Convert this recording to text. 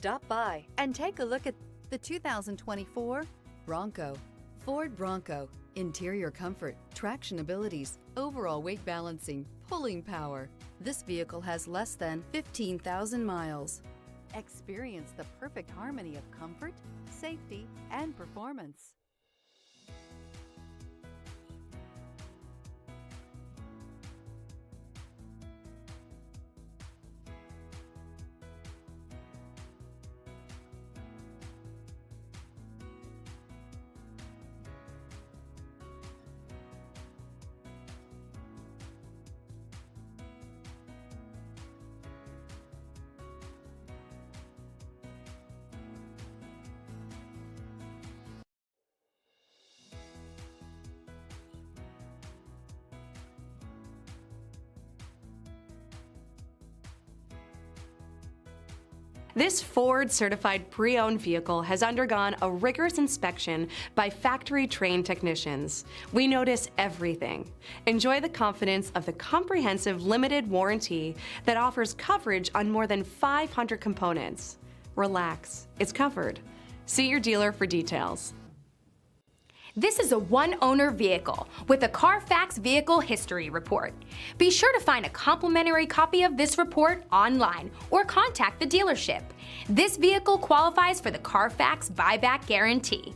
Stop by and take a look at the 2024 Bronco. Ford Bronco. Interior comfort, traction abilities, overall weight balancing, pulling power. This vehicle has less than 15,000 miles. Experience the perfect harmony of comfort, safety, and performance. This Ford-certified pre-owned vehicle has undergone a rigorous inspection by factory-trained technicians. We notice everything. Enjoy the confidence of the comprehensive limited warranty that offers coverage on more than 500 components. Relax, it's covered. See your dealer for details. This is a one-owner vehicle with a Carfax Vehicle History Report. Be sure to find a complimentary copy of this report online or contact the dealership. This vehicle qualifies for the Carfax Buyback Guarantee.